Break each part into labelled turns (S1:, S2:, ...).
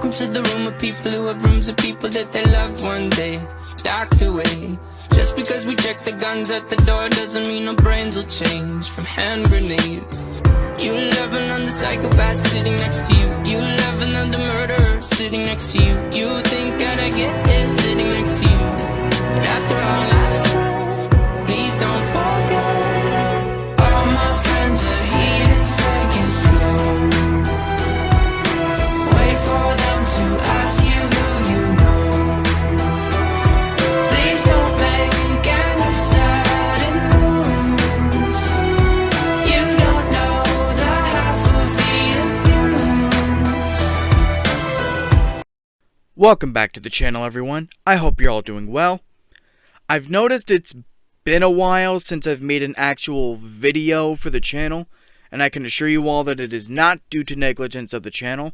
S1: Welcome to the room of people who have rooms of people that they love one day docked away. Just because we check the guns at the door doesn't mean our brains will change from hand grenades. You love another psychopath sitting next to you. You love another murderer sitting next to you. You think I'd get it sitting next to you. But after all I've said, please don't forget. All my friends are heathens, take it slow. Wait for them to ask you who you know. Please don't make any sudden moves. You don't know the half of the abuse.
S2: Welcome back to the channel, everyone. I hope you're all doing well. I've noticed it's been a while since I've made an actual video for the channel, and I can assure you all that it is not due to negligence of the channel.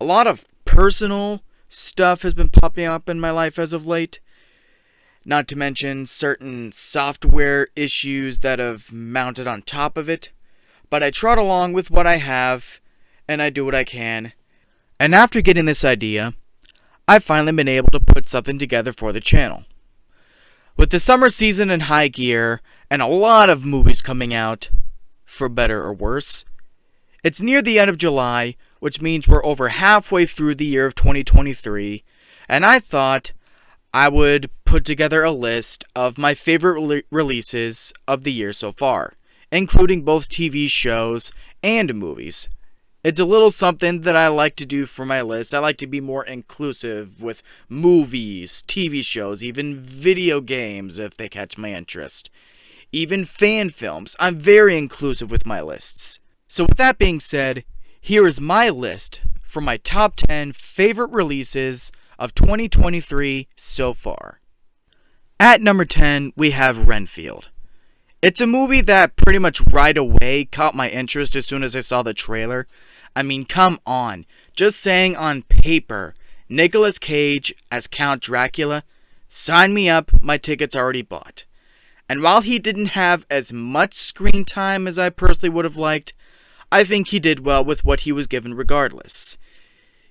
S2: A lot of personal stuff has been popping up in my life as of late, not to mention certain software issues that have mounted on top of it, but I trot along with what I have, and I do what I can, and after getting this idea, I've finally been able to put something together for the channel. With the summer season in high gear, and a lot of movies coming out, for better or worse, it's near the end of July, which means we're over halfway through the year of 2023, and I thought I would put together a list of my favorite releases of the year so far, including both TV shows and movies. It's a little something that I like to do for my list. I like to be more inclusive with movies, TV shows, even video games if they catch my interest. Even fan films. I'm very inclusive with my lists. So with that being said, here is my list for my top 10 favorite releases of 2023 so far. At number 10, we have Renfield. It's a movie that pretty much right away caught my interest as soon as I saw the trailer. I mean, come on. Just saying on paper, Nicolas Cage as Count Dracula, sign me up, my ticket's already bought. And while he didn't have as much screen time as I personally would have liked, I think he did well with what he was given regardless.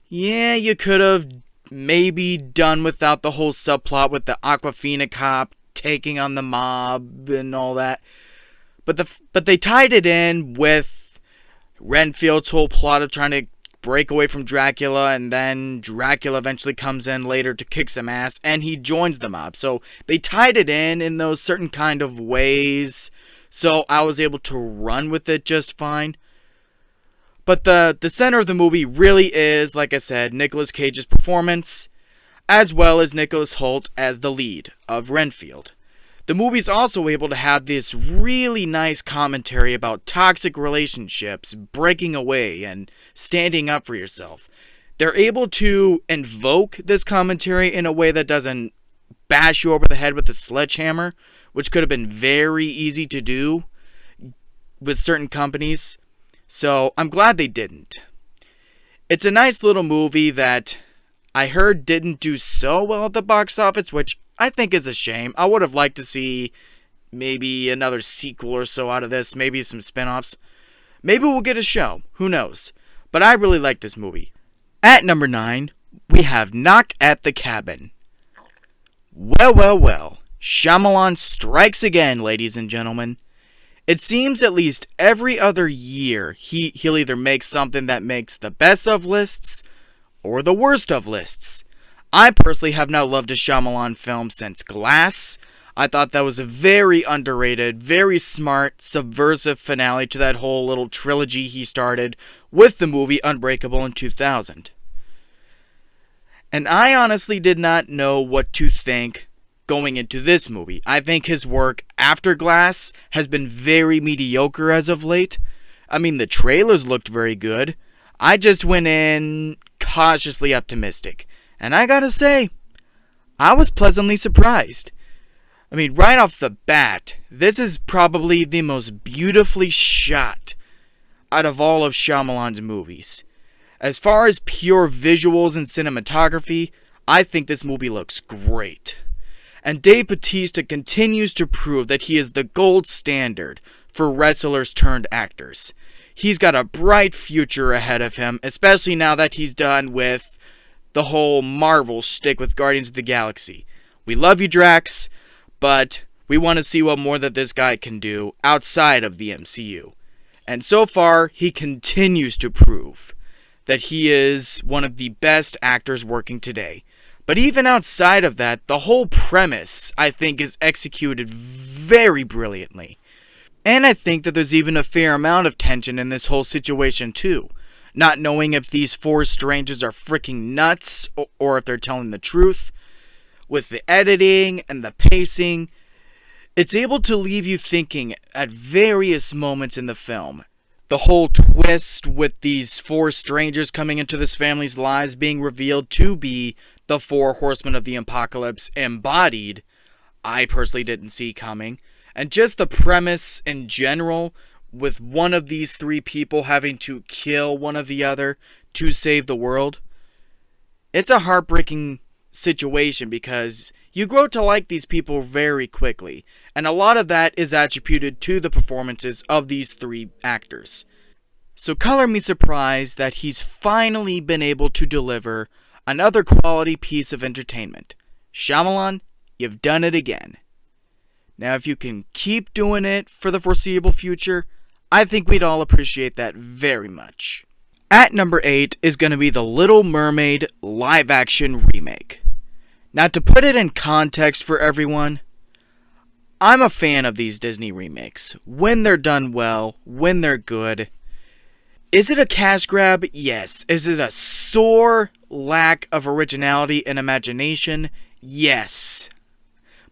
S2: Yeah, you could have maybe done without the whole subplot with the Aquafina cop taking on the mob and all that. But they tied it in with Renfield's whole plot of trying to break away from Dracula, and then Dracula eventually comes in later to kick some ass, and he joins the mob. So they tied it in those certain kind of ways, so I was able to run with it just fine. But the center of the movie really is, like I said, Nicolas Cage's performance, as well as Nicholas Hoult as the lead of Renfield. The movie's also able to have this really nice commentary about toxic relationships, breaking away, and standing up for yourself. They're able to invoke this commentary in a way that doesn't bash you over the head with a sledgehammer, which could have been very easy to do with certain companies. So I'm glad they didn't. It's a nice little movie that I heard didn't do so well at the box office, which I think is a shame. I would have liked to see maybe another sequel or so out of this, maybe some spin-offs. Maybe we'll get a show, who knows. But I really like this movie. At number 9, we have Knock at the Cabin. Well, Shyamalan strikes again, ladies and gentlemen. It seems at least every other year he'll either make something that makes the best of lists or the worst of lists. I personally have now loved a Shyamalan film since Glass. I thought that was a very underrated, very smart, subversive finale to that whole little trilogy he started with the movie Unbreakable in 2000. And I honestly did not know what to think going into this movie. I think his work after Glass has been very mediocre as of late. I mean, the trailers looked very good. I just went in cautiously optimistic. And I gotta say, I was pleasantly surprised. I mean, right off the bat, this is probably the most beautifully shot out of all of Shyamalan's movies. As far as pure visuals and cinematography, I think this movie looks great. And Dave Bautista continues to prove that he is the gold standard for wrestlers turned actors. He's got a bright future ahead of him, especially now that he's done with the whole Marvel shtick with Guardians of the Galaxy. We love you, Drax, but we want to see what more that this guy can do outside of the MCU. And so far, he continues to prove that he is one of the best actors working today. But even outside of that, the whole premise, I think, is executed very brilliantly. And I think that there's even a fair amount of tension in this whole situation too. Not knowing if these four strangers are freaking nuts or if they're telling the truth. With the editing and the pacing, it's able to leave you thinking at various moments in the film. The whole twist with these four strangers coming into this family's lives being revealed to be the four horsemen of the apocalypse embodied, I personally didn't see coming. And just the premise in general, with one of these three people having to kill one of the other to save the world. It's a heartbreaking situation because you grow to like these people very quickly, and a lot of that is attributed to the performances of these three actors. So color me surprised that he's finally been able to deliver another quality piece of entertainment. Shyamalan, you've done it again. Now if you can keep doing it for the foreseeable future, I think we'd all appreciate that very much. At number 8 is going to be The Little Mermaid live-action remake. Now to put it in context for everyone, I'm a fan of these Disney remakes. When they're done well, when they're good. Is it a cash grab? Yes. Is it a sore lack of originality and imagination? Yes.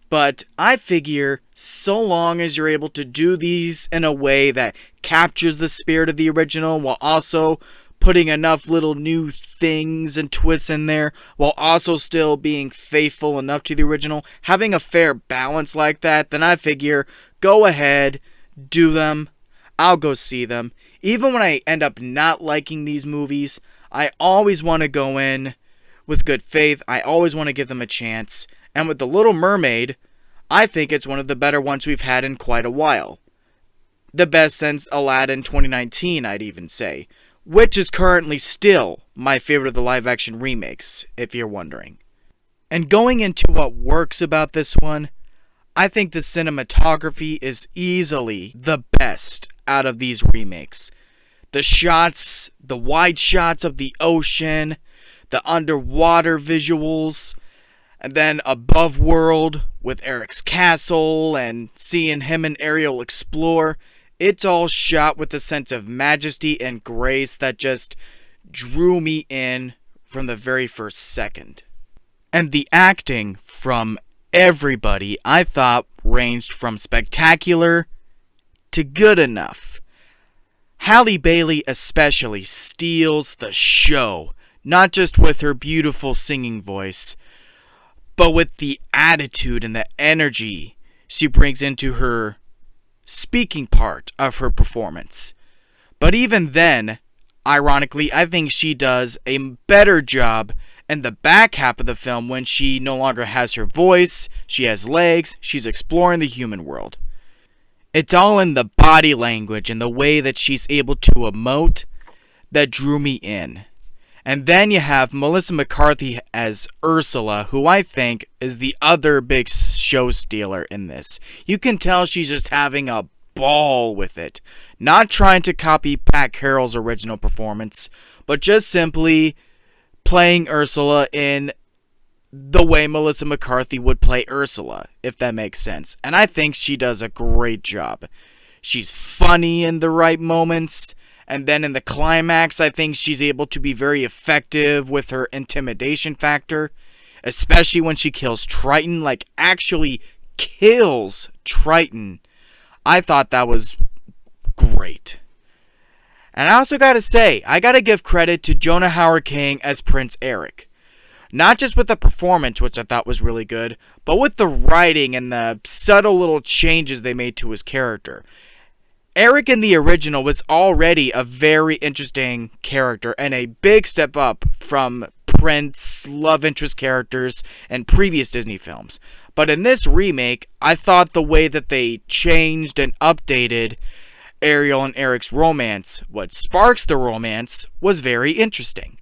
S2: But I figure so long as you're able to do these in a way that captures the spirit of the original while also putting enough little new things and twists in there while also still being faithful enough to the original, having a fair balance like that, then I figure go ahead, do them. I'll go see them. Even when I end up not liking these movies, I always want to go in with good faith. I always want to give them a chance. And with The Little Mermaid, I think it's one of the better ones we've had in quite a while. The best since Aladdin 2019, I'd even say. Which is currently still my favorite of the live-action remakes, if you're wondering. And going into what works about this one, I think the cinematography is easily the best out of these remakes. The shots, the wide shots of the ocean, the underwater visuals, and then above world with Eric's castle and seeing him and Ariel explore. It's all shot with a sense of majesty and grace that just drew me in from the very first second. And the acting from everybody, I thought, ranged from spectacular to good enough. Halle Bailey especially steals the show, not just with her beautiful singing voice, but with the attitude and the energy she brings into her speaking part of her performance. But even then, ironically, I think she does a better job in the back half of the film when she no longer has her voice, she has legs, she's exploring the human world. It's all in the body language and the way that she's able to emote that drew me in. And then you have Melissa McCarthy as Ursula, who I think is the other big show stealer in this. You can tell she's just having a ball with it. Not trying to copy Pat Carroll's original performance, but just simply playing Ursula in the way Melissa McCarthy would play Ursula, if that makes sense. And I think she does a great job. She's funny in the right moments. And then in the climax, I think she's able to be very effective with her intimidation factor. Especially when she kills Triton, like actually kills Triton. I thought that was great. And I also gotta say, I gotta give credit to Jonah Hauer-King as Prince Eric. Not just with the performance, which I thought was really good, but with the writing and the subtle little changes they made to his character. Eric in the original was already a very interesting character and a big step up from Prince love interest characters in previous Disney films. But in this remake, I thought the way that they changed and updated Ariel and Eric's romance, what sparks the romance, was very interesting.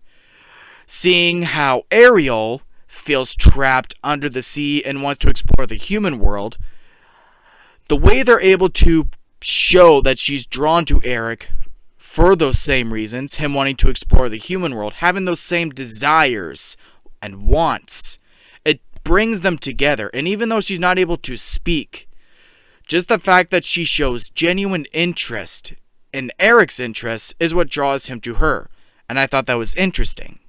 S2: seeing how Ariel feels trapped under the sea and wants to explore the human world, the way they're able to show that she's drawn to Eric for those same reasons, him wanting to explore the human world, having those same desires and wants, it brings them together. And even though she's not able to speak, just the fact that she shows genuine interest in Eric's interests is what draws him to her. And I thought that was interesting.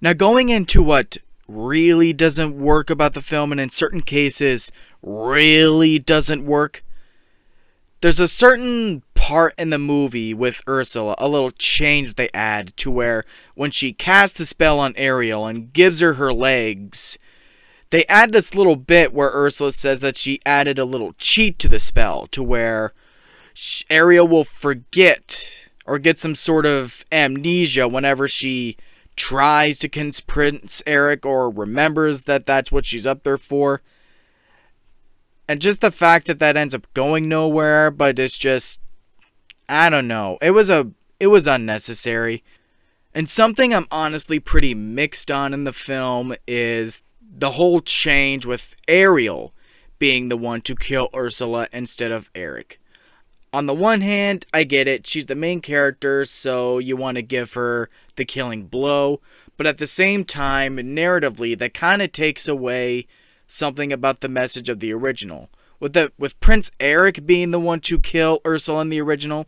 S2: Now, going into what really doesn't work about the film, and in certain cases really doesn't work, there's a certain part in the movie with Ursula, a little change they add to where when she casts the spell on Ariel and gives her legs, they add this little bit where Ursula says that she added a little cheat to the spell to where Ariel will forget or get some sort of amnesia whenever she tries to kiss Prince Eric or remembers that that's what she's up there for. And just the fact that that ends up going nowhere, but it's just, I don't know. It was unnecessary. And something I'm honestly pretty mixed on in the film is the whole change with Ariel being the one to kill Ursula instead of Eric. On the one hand, I get it. She's the main character, so you want to give her the killing blow. But at the same time, narratively, that kind of takes away something about the message of the original. With Prince Eric being the one to kill Ursula in the original,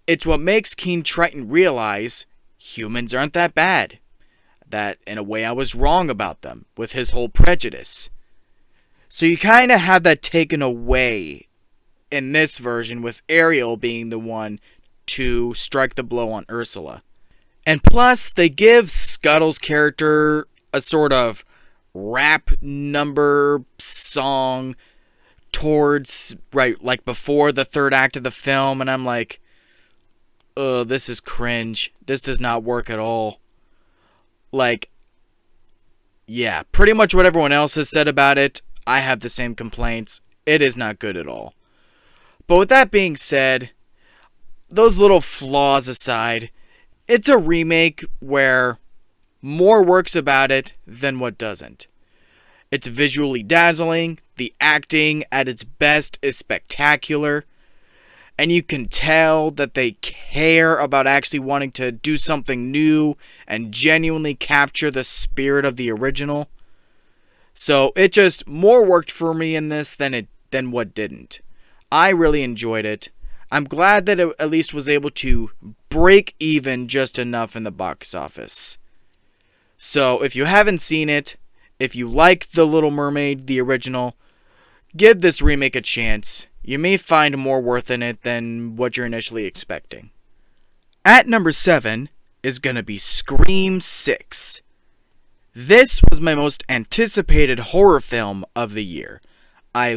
S2: it's what makes King Triton realize humans aren't that bad. That, in a way, I was wrong about them with his whole prejudice. So you kind of have that taken away in this version, with Ariel being the one to strike the blow on Ursula. And plus, they give Scuttle's character a sort of rap number song towards, right, like before the third act of the film, and I'm like, this is cringe. This does not work at all. Like, yeah, pretty much what everyone else has said about it, I have the same complaints. It is not good at all. But with that being said, those little flaws aside, it's a remake where more works about it than what doesn't. It's visually dazzling, the acting at its best is spectacular, and you can tell that they care about actually wanting to do something new and genuinely capture the spirit of the original. So it just more worked for me in this than what didn't. I really enjoyed it. I'm glad that it at least was able to break even just enough in the box office. So if you haven't seen it, if you like The Little Mermaid, the original, give this remake a chance. You may find more worth in it than what you're initially expecting. At number 7 is gonna be Scream 6. This was my most anticipated horror film of the year. I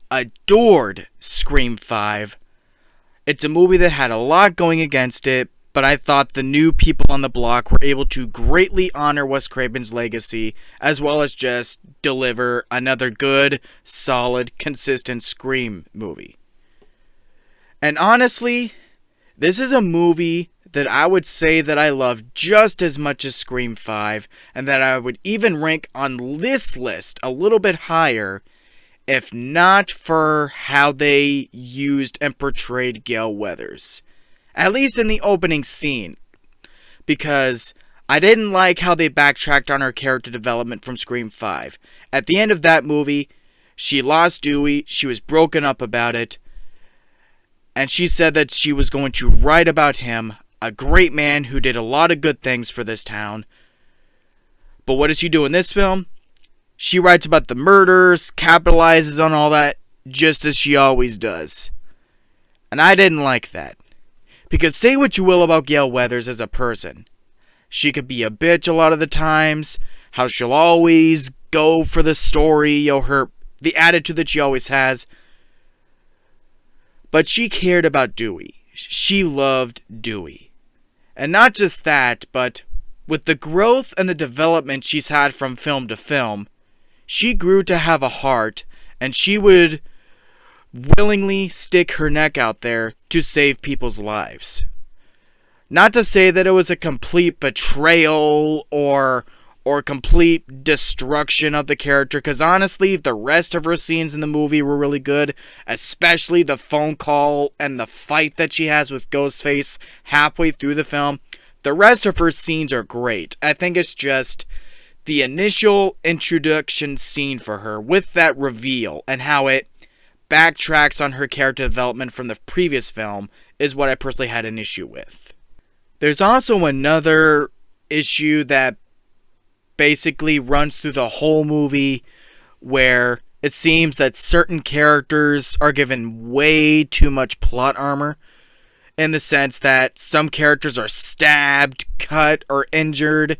S2: adored Scream 5. It's a movie that had a lot going against it, but I thought the new people on the block were able to greatly honor Wes Craven's legacy, as well as just deliver another good, solid, consistent Scream movie. And honestly, this is a movie that I would say that I love just as much as Scream 5, and that I would even rank on this list a little bit higher, if not for how they used and portrayed Gale Weathers. At least in the opening scene. Because I didn't like how they backtracked on her character development from Scream 5. At the end of that movie, she lost Dewey, she was broken up about it, and she said that she was going to write about him, a great man who did a lot of good things for this town. But what does she do in this film? She writes about the murders, capitalizes on all that, just as she always does. And I didn't like that. Because say what you will about Gale Weathers as a person. She could be a bitch a lot of the times, how she'll always go for the story, the attitude that she always has. But she cared about Dewey. She loved Dewey. And not just that, but with the growth and the development she's had from film to film, she grew to have a heart, and she would willingly stick her neck out there to save people's lives. Not to say that it was a complete betrayal or complete destruction of the character, because honestly, the rest of her scenes in the movie were really good, especially the phone call and the fight that she has with Ghostface halfway through the film. The rest of her scenes are great. I think it's just the initial introduction scene for her with that reveal and how it backtracks on her character development from the previous film is what I personally had an issue with. There's also another issue that basically runs through the whole movie where it seems that certain characters are given way too much plot armor, in the sense that some characters are stabbed, cut, or injured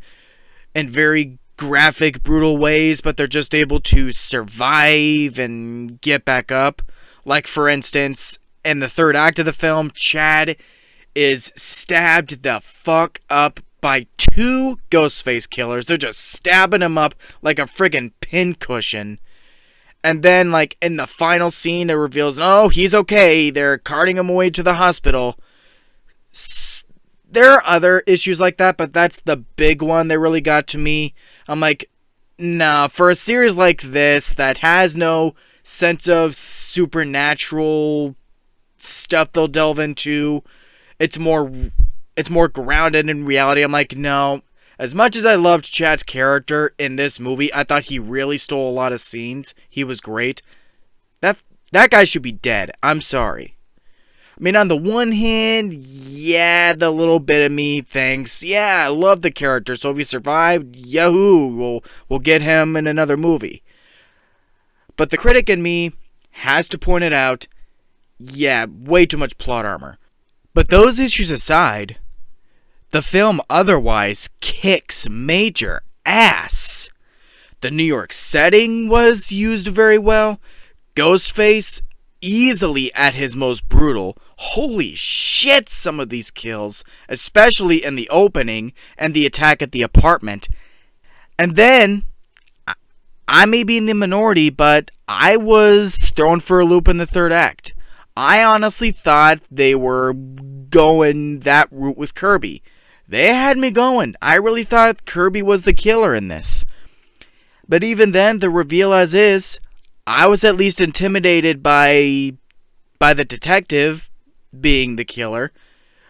S2: in very graphic, brutal ways, but they're just able to survive and get back up. Like, for instance, in the third act of the film, Chad is stabbed the fuck up by two Ghostface killers. They're just stabbing him up like a friggin' pincushion. And then, like, in the final scene, it reveals, oh, he's okay. They're carting him away to the hospital. There are other issues like that, but that's the big one that really got to me. I'm like, nah, for a series like this that has no sense of supernatural stuff they'll delve into, it's more grounded in reality. I'm like, no. As much as I loved Chad's character in this movie, I thought he really stole a lot of scenes. He was great. That guy should be dead. I'm sorry. I mean, on the one hand, yeah, the little bit of me thinks, yeah, I love the character, so if he survived, yahoo, we'll get him in another movie. But the critic in me has to point it out, yeah, way too much plot armor. But those issues aside, the film otherwise kicks major ass. The New York setting was used very well. Ghostface, easily at his most brutal. Holy shit, some of these kills, especially in the opening and the attack at the apartment. And then, I may be in the minority, but I was thrown for a loop in the third act. I honestly thought they were going that route with Kirby. They had me going. I really thought Kirby was the killer in this. But even then, the reveal as is, I was at least intimidated by the detective being the killer.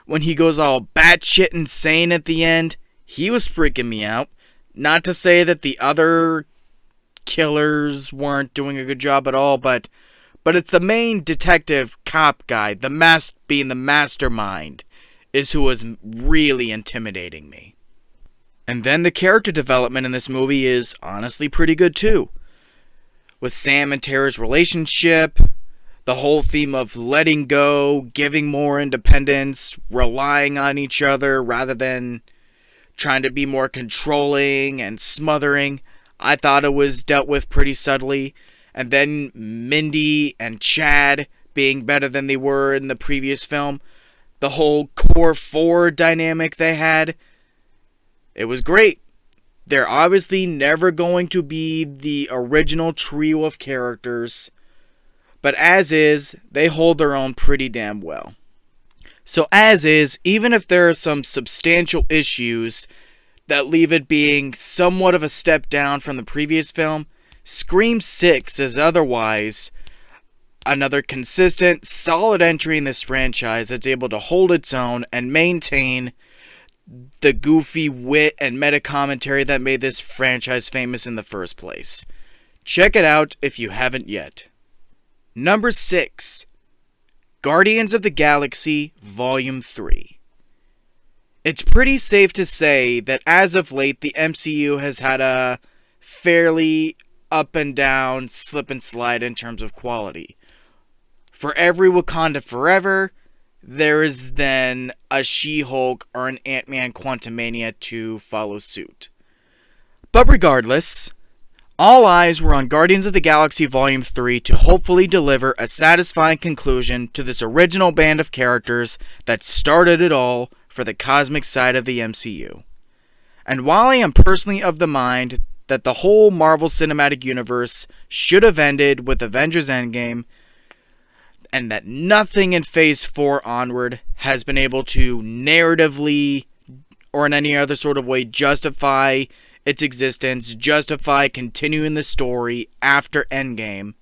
S2: When he goes all batshit insane at the end, he was freaking me out. Not to say that the other killers weren't doing a good job at all, but it's the main detective cop guy, being the mastermind, is who was really intimidating me. And then the character development in this movie is honestly pretty good too. With Sam and Tara's relationship, the whole theme of letting go, giving more independence, relying on each other rather than trying to be more controlling and smothering, I thought it was dealt with pretty subtly. And then Mindy and Chad being better than they were in the previous film. The whole core four dynamic they had, it was great. They're obviously never going to be the original trio of characters, but as is, they hold their own pretty damn well. So as is, even if there are some substantial issues that leave it being somewhat of a step down from the previous film, Scream 6 is otherwise another consistent, solid entry in this franchise that's able to hold its own and maintain the goofy wit and meta commentary that made this franchise famous in the first place. Check it out if you haven't yet. Number 6. Guardians of the Galaxy Volume 3. It's pretty safe to say that as of late, the MCU has had a fairly up and down, slip and slide in terms of quality. For every Wakanda Forever, there is then a She-Hulk or an Ant-Man Quantumania to follow suit. But regardless, all eyes were on Guardians of the Galaxy Volume 3 to hopefully deliver a satisfying conclusion to this original band of characters that started it all for the cosmic side of the MCU. And while I am personally of the mind that the whole Marvel Cinematic Universe should have ended with Avengers Endgame, and that nothing in Phase 4 onward has been able to narratively or in any other sort of way justify its existence, justify continuing the story after Endgame.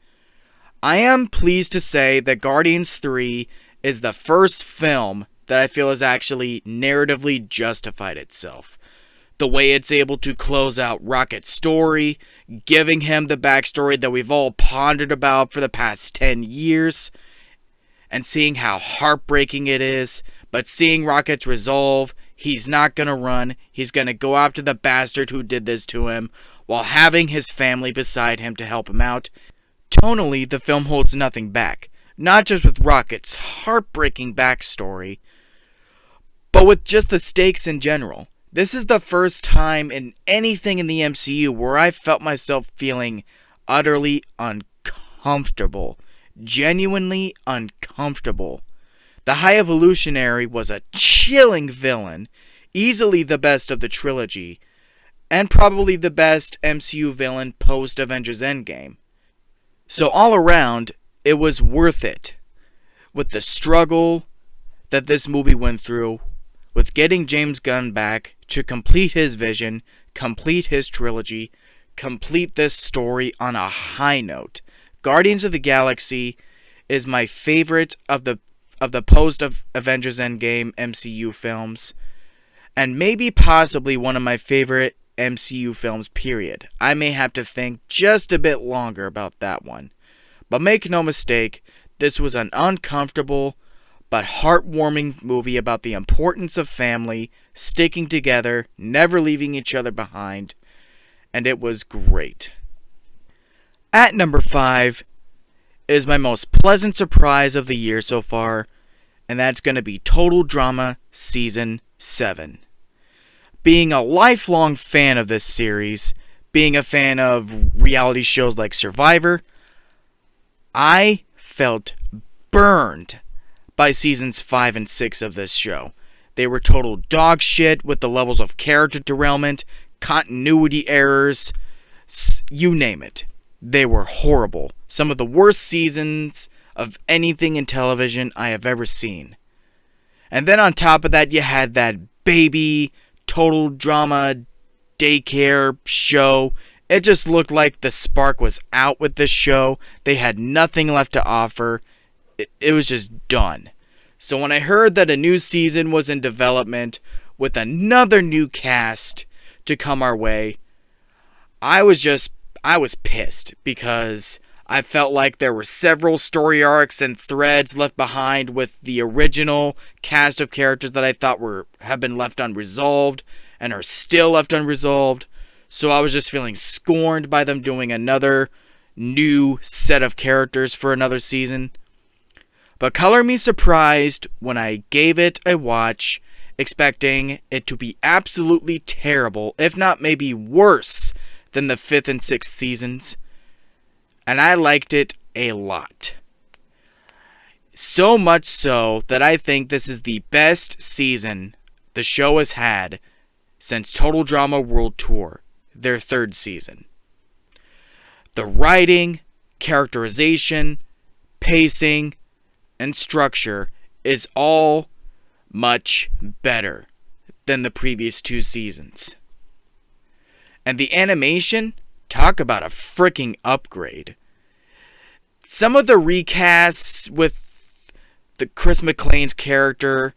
S2: I am pleased to say that Guardians 3 is the first film that I feel has actually narratively justified itself. The way it's able to close out Rocket's story, giving him the backstory that we've all pondered about for the past 10 years, and seeing how heartbreaking it is, but seeing Rocket's resolve. He's not going to run. He's going to go after the bastard who did this to him, while having his family beside him to help him out. Tonally, the film holds nothing back. Not just with Rocket's heartbreaking backstory, but with just the stakes in general. This is the first time in anything in the MCU where I felt myself feeling utterly uncomfortable. Genuinely uncomfortable. The High Evolutionary was a chilling villain, easily the best of the trilogy, and probably the best MCU villain post-Avengers Endgame. So all around, it was worth it. With the struggle that this movie went through, with getting James Gunn back to complete his vision, complete his trilogy, complete this story on a high note. Guardians of the Galaxy is my favorite of the post-Avengers Endgame MCU films, and maybe possibly one of my favorite MCU films, period. I may have to think just a bit longer about that one. But make no mistake, this was an uncomfortable but heartwarming movie about the importance of family, sticking together, never leaving each other behind, and it was great. At number 5 is my most pleasant surprise of the year so far, and that's going to be Total Drama Season 7. Being a lifelong fan of this series, being a fan of reality shows like Survivor, I felt burned by seasons 5 and 6 of this show. They were total dog shit with the levels of character derailment, continuity errors, you name it. They were horrible. Some of the worst seasons of anything in television I have ever seen. And then on top of that, you had that baby total drama daycare show. It just looked like the spark was out with this show. They had nothing left to offer. It was just done. So when I heard that a new season was in development with another new cast to come our way, I was pissed because I felt like there were several story arcs and threads left behind with the original cast of characters that I thought have been left unresolved and are still left unresolved. So I was just feeling scorned by them doing another new set of characters for another season. But color me surprised when I gave it a watch, expecting it to be absolutely terrible, if not maybe worse than the 5th and 6th seasons. And I liked it a lot. So much so that I think this is the best season the show has had since Total Drama World Tour, their 3rd season. The writing, characterization, pacing, and structure is all much better than the previous 2 seasons. And the animation, talk about a freaking upgrade. Some of the recasts with the Chris McClane's character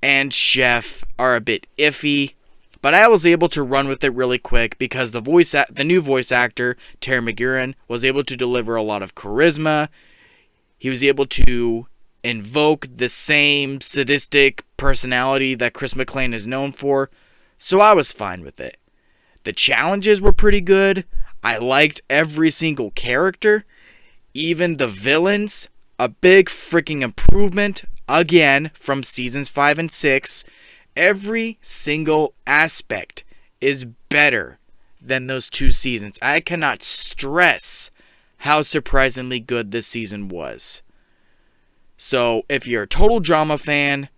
S2: and Chef are a bit iffy, but I was able to run with it really quick because the new voice actor, Terry McGuiran, was able to deliver a lot of charisma. He was able to invoke the same sadistic personality that Chris McClane is known for, so I was fine with it. The challenges were pretty good. I liked every single character, even the villains. A big freaking improvement, again, from seasons 5 and 6. Every single aspect is better than those 2 seasons. I cannot stress how surprisingly good this season was. So, if you're a Total Drama fan,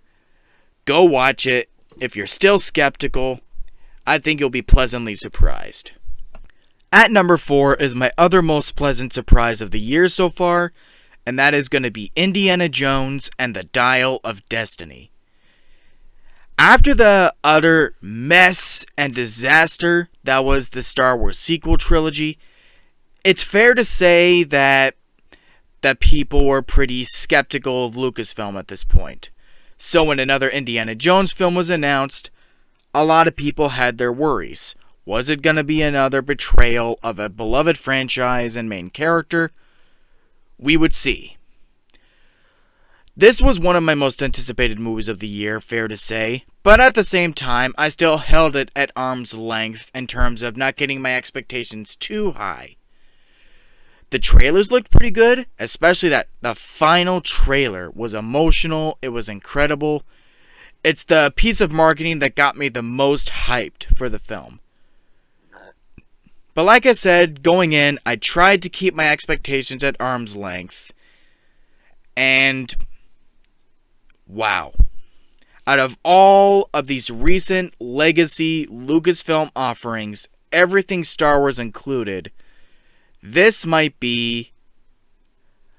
S2: go watch it. If you're still skeptical, I think you'll be pleasantly surprised. At number 4 is my other most pleasant surprise of the year so far, and that is going to be Indiana Jones and the Dial of Destiny. After the utter mess and disaster that was the Star Wars sequel trilogy, it's fair to say that people were pretty skeptical of Lucasfilm at this point. So when another Indiana Jones film was announced, a lot of people had their worries. Was it going to be another betrayal of a beloved franchise and main character? We would see. This was one of my most anticipated movies of the year, fair to say, but at the same time, I still held it at arm's length in terms of not getting my expectations too high. The trailers looked pretty good, especially that the final trailer was emotional, it was incredible. It's the piece of marketing that got me the most hyped for the film. But like I said, going in, I tried to keep my expectations at arm's length. And wow. Out of all of these recent legacy Lucasfilm offerings, everything Star Wars included, this might be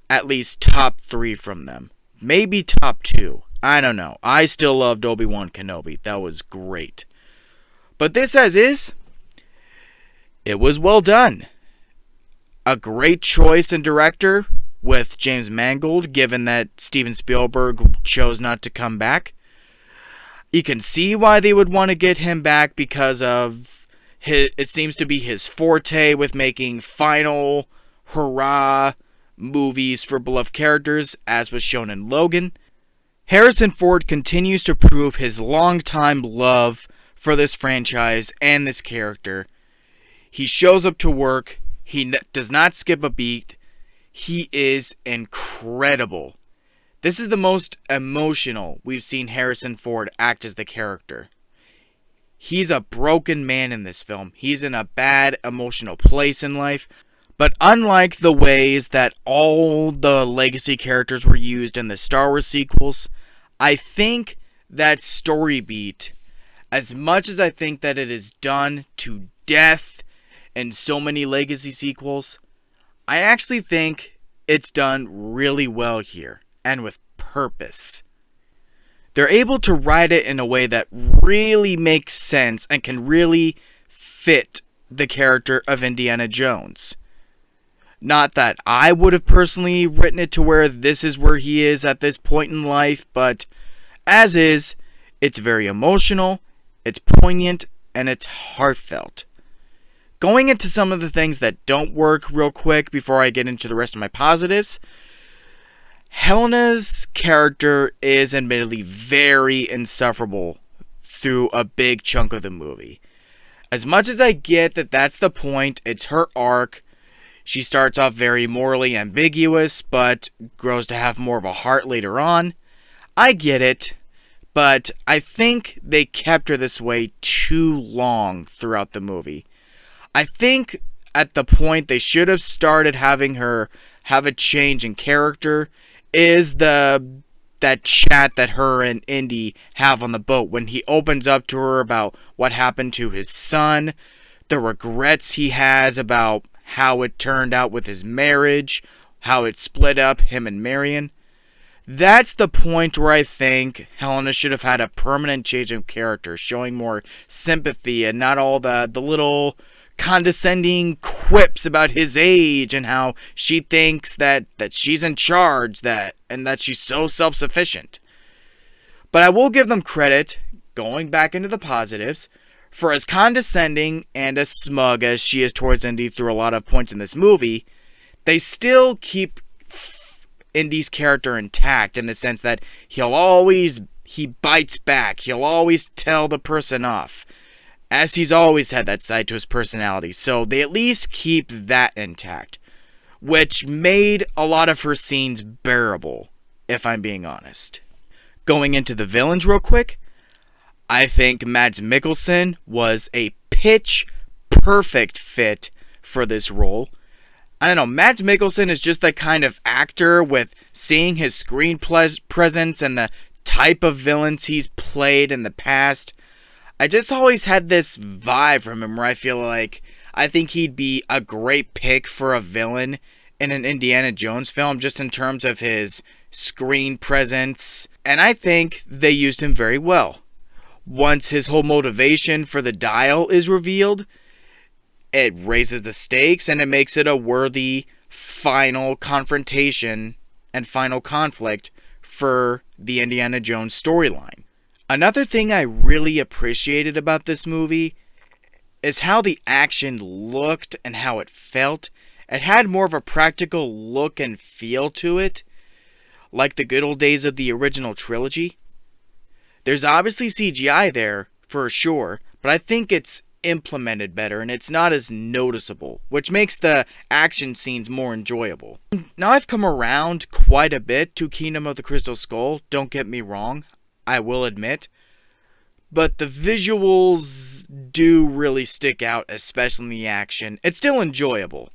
S2: at least top 3 from them. Maybe top 2. I don't know. I still loved Obi-Wan Kenobi. That was great. But this as is, it was well done. A great choice in director with James Mangold, given that Steven Spielberg chose not to come back. You can see why they would want to get him back because of it seems to be his forte with making final hurrah movies for beloved characters, as was shown in Logan. Harrison Ford continues to prove his longtime love for this franchise and this character. He shows up to work. He does not skip a beat. He is incredible. This is the most emotional we've seen Harrison Ford act as the character. He's a broken man in this film. He's in a bad emotional place in life. But unlike the ways that all the legacy characters were used in the Star Wars sequels, I think that story beat, as much as I think that it is done to death in so many legacy sequels, I actually think it's done really well here, and with purpose. They're able to write it in a way that really makes sense and can really fit the character of Indiana Jones. Not that I would have personally written it to where this is where he is at this point in life, but as is, it's very emotional, it's poignant, and it's heartfelt. Going into some of the things that don't work real quick before I get into the rest of my positives, Helena's character is admittedly very insufferable through a big chunk of the movie. As much as I get that that's the point, it's her arc. She starts off very morally ambiguous, but grows to have more of a heart later on. I get it, but I think they kept her this way too long throughout the movie. I think at the point they should have started having her have a change in character is that chat that her and Indy have on the boat when he opens up to her about what happened to his son, the regrets he has about how it turned out with his marriage, how it split up him and Marion. That's the point where I think Helena should have had a permanent change of character, showing more sympathy and not all the little condescending quips about his age and how she thinks that she's in charge, and that she's so self-sufficient. But I will give them credit, going back into the positives, for as condescending and as smug as she is towards Indy through a lot of points in this movie, they still keep Indy's character intact in the sense that he bites back, he'll always tell the person off, as he's always had that side to his personality. So they at least keep that intact, which made a lot of her scenes bearable, if I'm being honest. Going into the villains real quick, I think Mads Mikkelsen was a pitch-perfect fit for this role. I don't know, Mads Mikkelsen is just the kind of actor with seeing his screen presence and the type of villains he's played in the past. I just always had this vibe from him where I feel like I think he'd be a great pick for a villain in an Indiana Jones film, just in terms of his screen presence, and I think they used him very well. Once his whole motivation for the dial is revealed, it raises the stakes and it makes it a worthy final confrontation and final conflict for the Indiana Jones storyline. Another thing I really appreciated about this movie is how the action looked and how it felt. It had more of a practical look and feel to it, like the good old days of the original trilogy. There's obviously CGI there, for sure, but I think it's implemented better and it's not as noticeable, which makes the action scenes more enjoyable. Now I've come around quite a bit to Kingdom of the Crystal Skull, don't get me wrong, I will admit, but the visuals do really stick out, especially in the action. It's still enjoyable,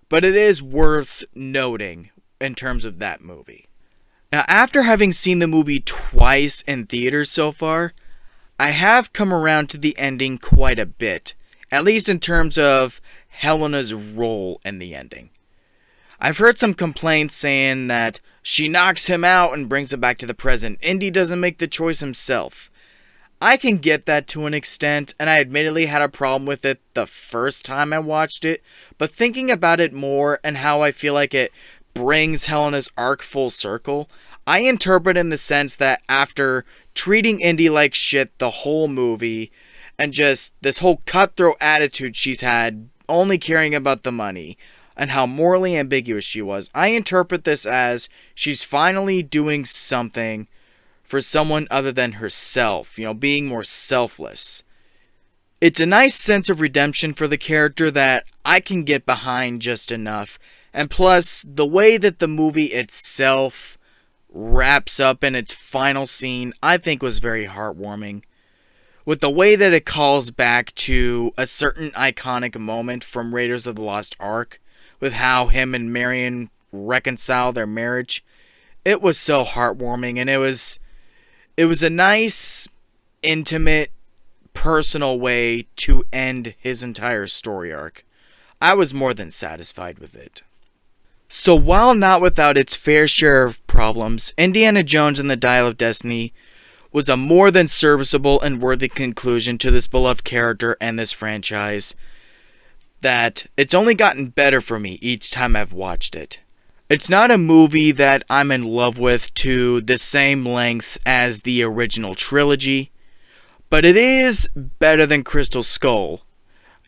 S2: but it is worth noting in terms of that movie. Now, after having seen the movie twice in theaters so far, I have come around to the ending quite a bit, at least in terms of Helena's role in the ending. I've heard some complaints saying that she knocks him out and brings him back to the present. Indy doesn't make the choice himself. I can get that to an extent, and I admittedly had a problem with it the first time I watched it, but thinking about it more and how I feel like it brings Helena's arc full circle, I interpret in the sense that after treating Indy like shit the whole movie, and just this whole cutthroat attitude she's had, only caring about the money, and how morally ambiguous she was, I interpret this as she's finally doing something for someone other than herself, being more selfless. It's a nice sense of redemption for the character that I can get behind just enough, and plus, the way that the movie itself wraps up in its final scene, I think was very heartwarming. With the way that it calls back to a certain iconic moment from Raiders of the Lost Ark, with how him and Marion reconcile their marriage, it was so heartwarming, and it was a nice, intimate, personal way to end his entire story arc. I was more than satisfied with it. So while not without its fair share of problems, Indiana Jones and the Dial of Destiny was a more than serviceable and worthy conclusion to this beloved character and this franchise, that it's only gotten better for me each time I've watched it. It's not a movie that I'm in love with to the same lengths as the original trilogy, but it is better than Crystal Skull,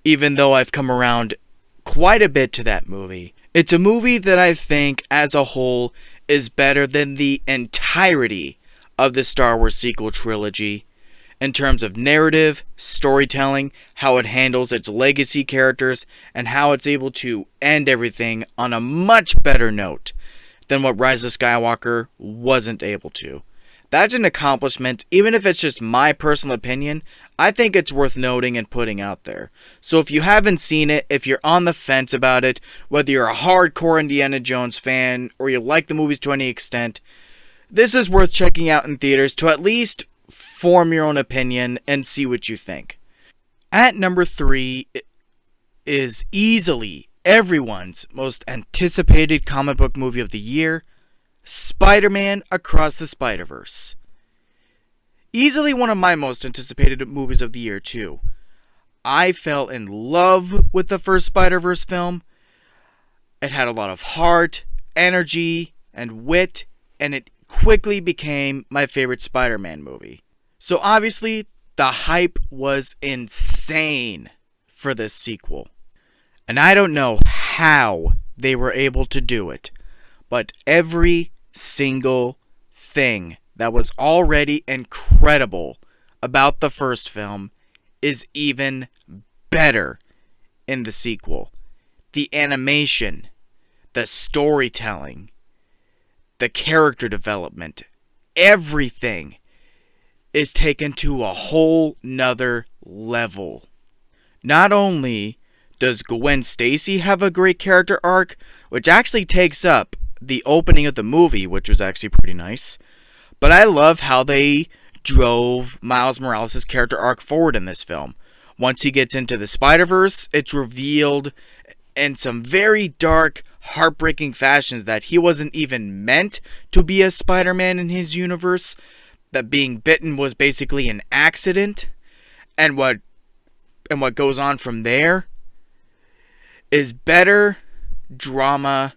S2: even though I've come around quite a bit to that movie. It's a movie that I think, as a whole, is better than the entirety of the Star Wars sequel trilogy, in terms of narrative, storytelling, how it handles its legacy characters, and how it's able to end everything on a much better note than what Rise of Skywalker wasn't able to. That's an accomplishment. Even if it's just my personal opinion, I think it's worth noting and putting out there. So if you haven't seen it, if you're on the fence about it, whether you're a hardcore Indiana Jones fan or you like the movies to any extent, this is worth checking out in theaters to at least form your own opinion and see what you think. At number 3 is easily everyone's most anticipated comic book movie of the year, Spider-Man Across the Spider-Verse. Easily one of my most anticipated movies of the year, too. I fell in love with the first Spider-Verse film. It had a lot of heart, energy, and wit, and it quickly became my favorite Spider-Man movie. So obviously, the hype was insane for this sequel. And I don't know how they were able to do it, but every single thing that was already incredible about the first film is even better in the sequel. The animation, the storytelling, the character development, everything is taken to a whole nother level. Not only does Gwen Stacy have a great character arc, which actually takes up the opening of the movie, which was actually pretty nice, but I love how they drove Miles Morales' character arc forward in this film. Once he gets into the Spider-Verse, it's revealed in some very dark, heartbreaking fashions that he wasn't even meant to be a Spider-Man in his universe, that being bitten was basically an accident, and what goes on from there is better drama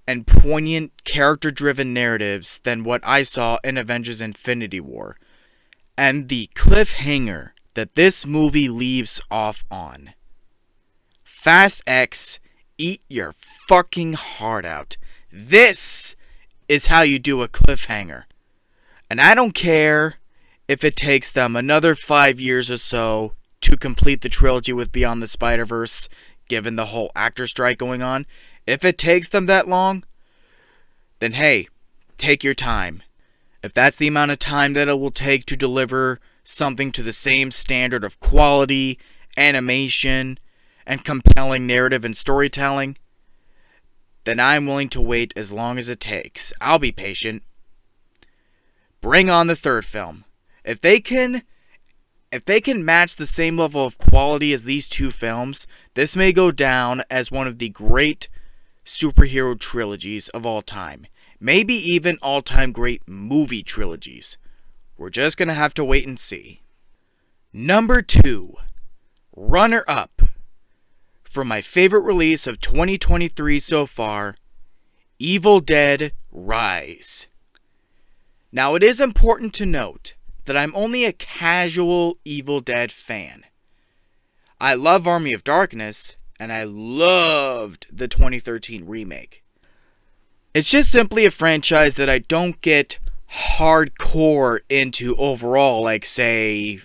S2: and poignant character-driven narratives than what I saw in Avengers Infinity War. And the cliffhanger that this movie leaves off on. Fast X, eat your fucking heart out. This is how you do a cliffhanger. And I don't care if it takes them another 5 years or so to complete the trilogy with Beyond the Spider-Verse, given the whole actor strike going on. If it takes them that long, then hey, take your time. If that's the amount of time that it will take to deliver something to the same standard of quality, animation, and compelling narrative and storytelling, then I'm willing to wait as long as it takes. I'll be patient. Bring on the third film. If they can match the same level of quality as these two films, this may go down as one of the great superhero trilogies of all time. Maybe even all-time great movie trilogies. We're just gonna have to wait and see. Number 2. Runner-up for my favorite release of 2023 so far, Evil Dead Rise. Now, it is important to note that I'm only a casual Evil Dead fan. I love Army of Darkness, and I loved the 2013 remake. It's just simply a franchise that I don't get hardcore into overall, like, say,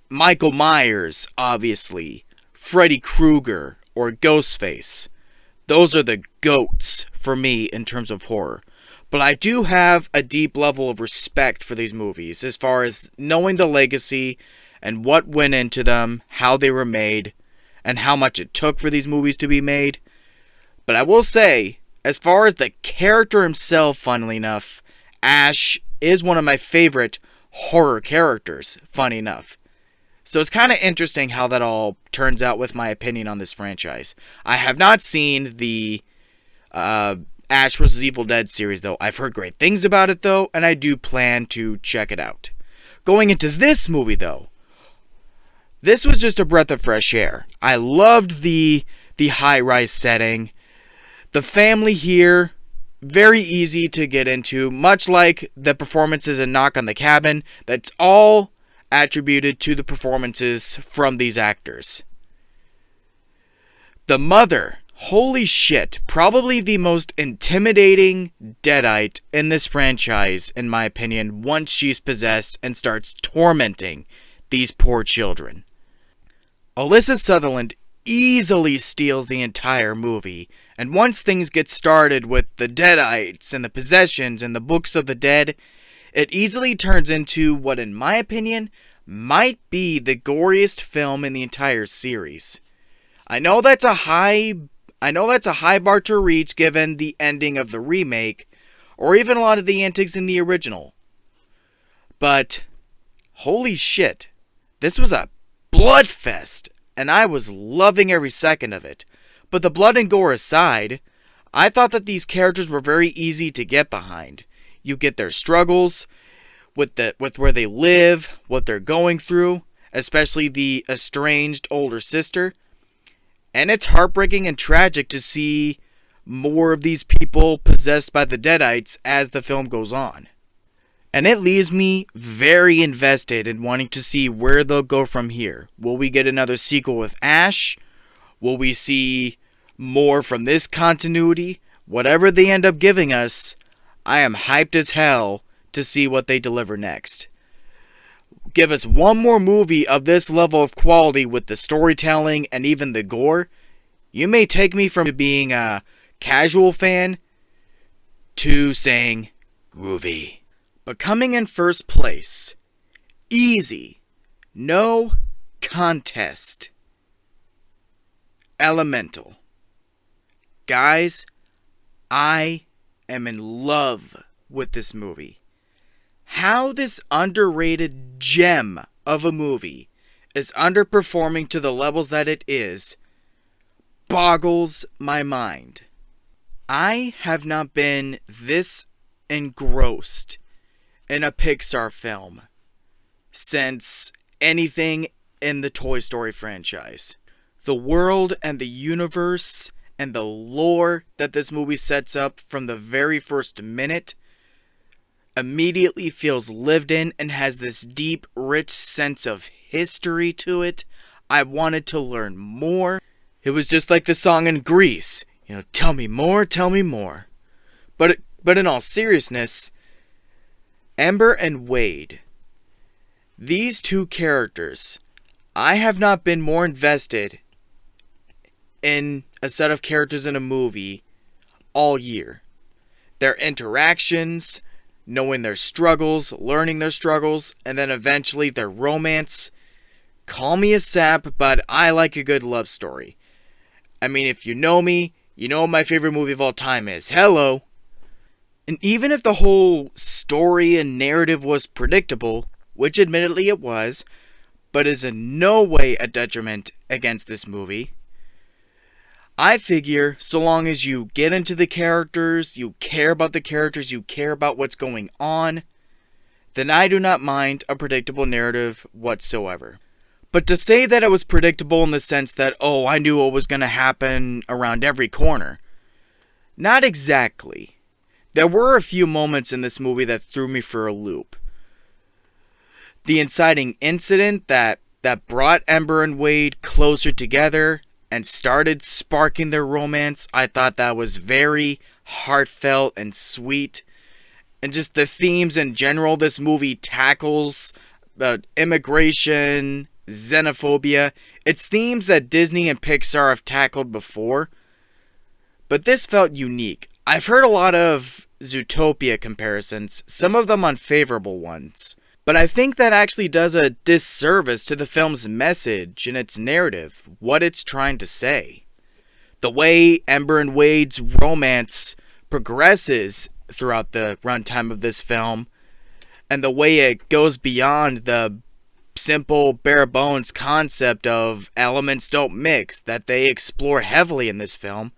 S2: Michael Myers, obviously, Freddy Krueger, or Ghostface. Those are the GOATs for me in terms of horror. But I do have a deep level of respect for these movies, as far as knowing the legacy and what went into them, how they were made, and how much it took for these movies to be made. But I will say, as far as the character himself, funnily enough, Ash is one of my favorite horror characters, funny enough. So it's kind of interesting how that all turns out with my opinion on this franchise. I have not seen the Ash vs. Evil Dead series, though. I've heard great things about it, though, and I do plan to check it out. Going into this movie, though, this was just a breath of fresh air. I loved the high-rise setting. The family here, very easy to get into, much like the performances in Knock on the Cabin. That's all attributed to the performances from these actors. The mother, holy shit, probably the most intimidating Deadite in this franchise, in my opinion, once she's possessed and starts tormenting these poor children. Alyssa Sutherland easily steals the entire movie, and once things get started with the Deadites and the possessions and the books of the dead, it easily turns into what, in my opinion, might be the goriest film in the entire series. I know that's a high bar to reach given the ending of the remake, or even a lot of the antics in the original. But, holy shit, this was a bloodfest, and I was loving every second of it. But the blood and gore aside, I thought that these characters were very easy to get behind. You get their struggles with where they live, what they're going through, especially the estranged older sister. And it's heartbreaking and tragic to see more of these people possessed by the Deadites as the film goes on. And it leaves me very invested in wanting to see where they'll go from here. Will we get another sequel with Ash? Will we see more from this continuity? Whatever they end up giving us, I am hyped as hell to see what they deliver next. Give us one more movie of this level of quality with the storytelling and even the gore. You may take me from being a casual fan to saying groovy. But coming in first place, easy, no contest, Elemental. Guys, I am in love with this movie. How this underrated gem of a movie is underperforming to the levels that it is boggles my mind. I have not been this engrossed in a Pixar film since anything in the Toy Story franchise. The world and the universe and the lore that this movie sets up from the very first minute immediately feels lived in and has this deep, rich sense of history to it. I wanted to learn more. It was just like the song in Grease, tell me more, tell me more. But in all seriousness, Ember and Wade, these two characters, I have not been more invested in a set of characters in a movie all year. Their interactions, knowing their struggles, learning their struggles, and then eventually their romance. Call me a sap, but I like a good love story. I mean, if you know me, you know what my favorite movie of all time is. Hello! And even if the whole story and narrative was predictable, which admittedly it was, but is in no way a detriment against this movie, I figure so long as you get into the characters, you care about the characters, you care about what's going on, then I do not mind a predictable narrative whatsoever. But to say that it was predictable in the sense that, I knew what was going to happen around every corner, not exactly. There were a few moments in this movie that threw me for a loop. The inciting incident that brought Ember and Wade closer together and started sparking their romance, I thought that was very heartfelt and sweet. And just the themes in general this movie tackles, immigration, xenophobia. It's themes that Disney and Pixar have tackled before, but this felt unique. I've heard a lot of Zootopia comparisons, some of them unfavorable ones, but I think that actually does a disservice to the film's message and its narrative, what it's trying to say. The way Ember and Wade's romance progresses throughout the runtime of this film, and the way it goes beyond the simple, bare-bones concept of elements don't mix that they explore heavily in this film,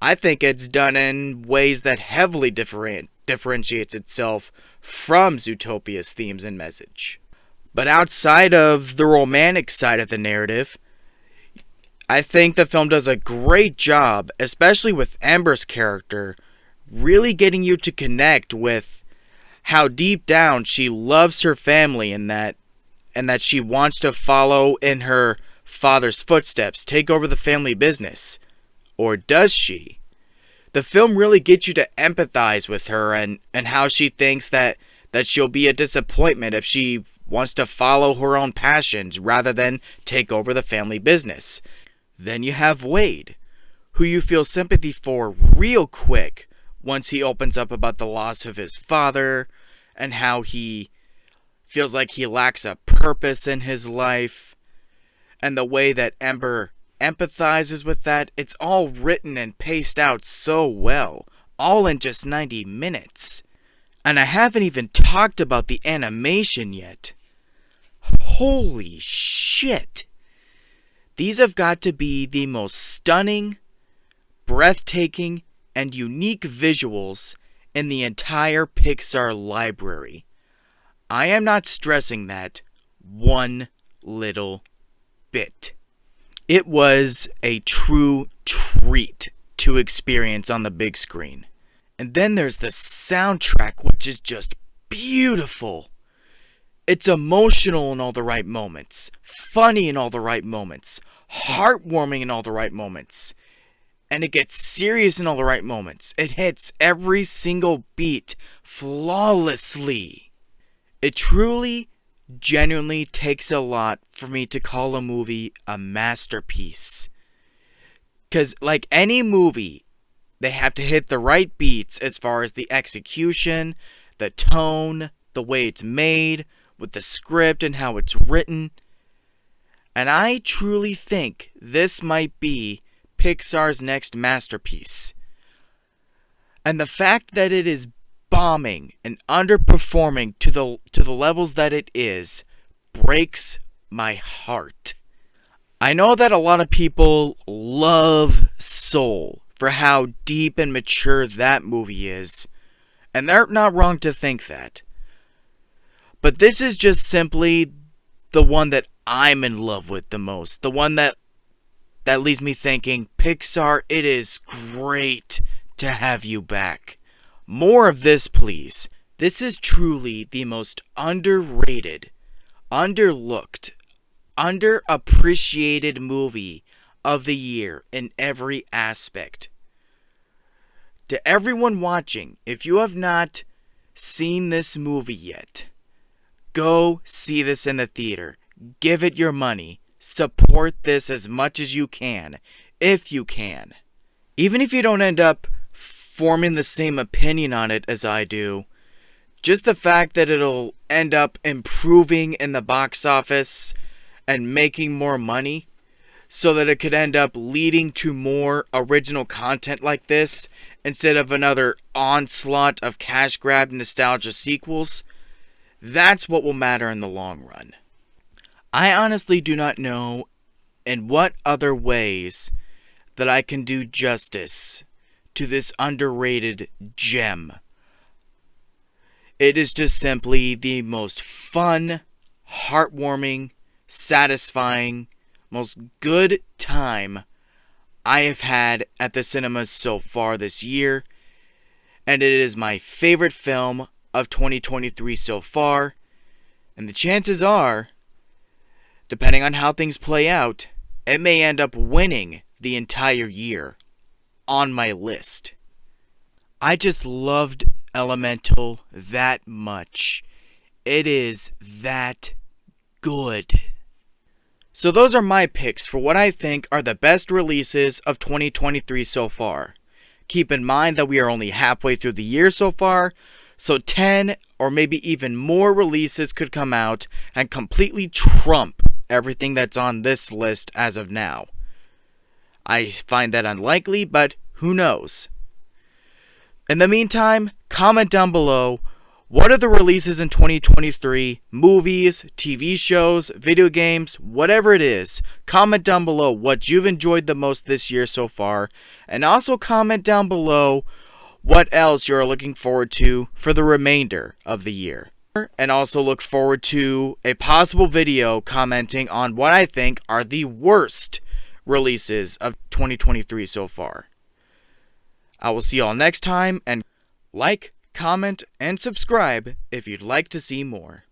S2: I think it's done in ways that heavily differentiates itself from Zootopia's themes and message. But outside of the romantic side of the narrative, I think the film does a great job, especially with Ember's character, really getting you to connect with how deep down she loves her family and that she wants to follow in her father's footsteps, take over the family business. Or does she? The film really gets you to empathize with her and how she thinks that she'll be a disappointment if she wants to follow her own passions rather than take over the family business. Then you have Wade, who you feel sympathy for real quick once he opens up about the loss of his father and how he feels like he lacks a purpose in his life, and the way that Ember empathizes with that. It's all written and paced out so well, all in just 90 minutes. And I haven't even talked about the animation yet. Holy shit! These have got to be the most stunning, breathtaking, and unique visuals in the entire Pixar library. I am not stressing that one little bit. It was a true treat to experience on the big screen. And then there's the soundtrack, which is just beautiful. It's emotional in all the right moments, funny in all the right moments, heartwarming in all the right moments, and it gets serious in all the right moments. It hits every single beat flawlessly. It truly, genuinely takes a lot for me to call a movie a masterpiece. Because like any movie, they have to hit the right beats as far as the execution, the tone, the way it's made, with the script and how it's written. And I truly think this might be Pixar's next masterpiece. And the fact that it is bombing and underperforming to the levels that it is breaks my heart. I know that a lot of people love Soul for how deep and mature that movie is, and they're not wrong to think that. But this is just simply the one that I'm in love with the most. The one that leaves me thinking, Pixar, it is great to have you back. More of this, please. This is truly the most underrated, underlooked, underappreciated movie of the year in every aspect. To everyone watching, if you have not seen this movie yet, go see this in the theater. Give it your money. Support this as much as you can, if you can. Even if you don't end up forming the same opinion on it as I do, just the fact that it'll end up improving in the box office and making more money, so that it could end up leading to more original content like this, instead of another onslaught of cash grab nostalgia sequels, that's what will matter in the long run. I honestly do not know in what other ways that I can do justice to this underrated gem. It is just simply the most fun, heartwarming, satisfying, most good time I have had at the cinemas so far this year, and it is my favorite film of 2023 so far, and the chances are, depending on how things play out, it may end up winning the entire year on my list. I just loved Elemental that much. It is that good. So those are my picks for what I think are the best releases of 2023 so far. Keep in mind that we are only halfway through the year so far, so 10 or maybe even more releases could come out and completely trump everything that's on this list as of now. I find that unlikely, but who knows? In the meantime, comment down below, what are the releases in 2023, movies, TV shows, video games, whatever it is. Comment down below what you've enjoyed the most this year so far, and also comment down below what else you're looking forward to for the remainder of the year. And also look forward to a possible video commenting on what I think are the worst releases of 2023 so far. I will see y'all next time, and like, comment, and subscribe if you'd like to see more.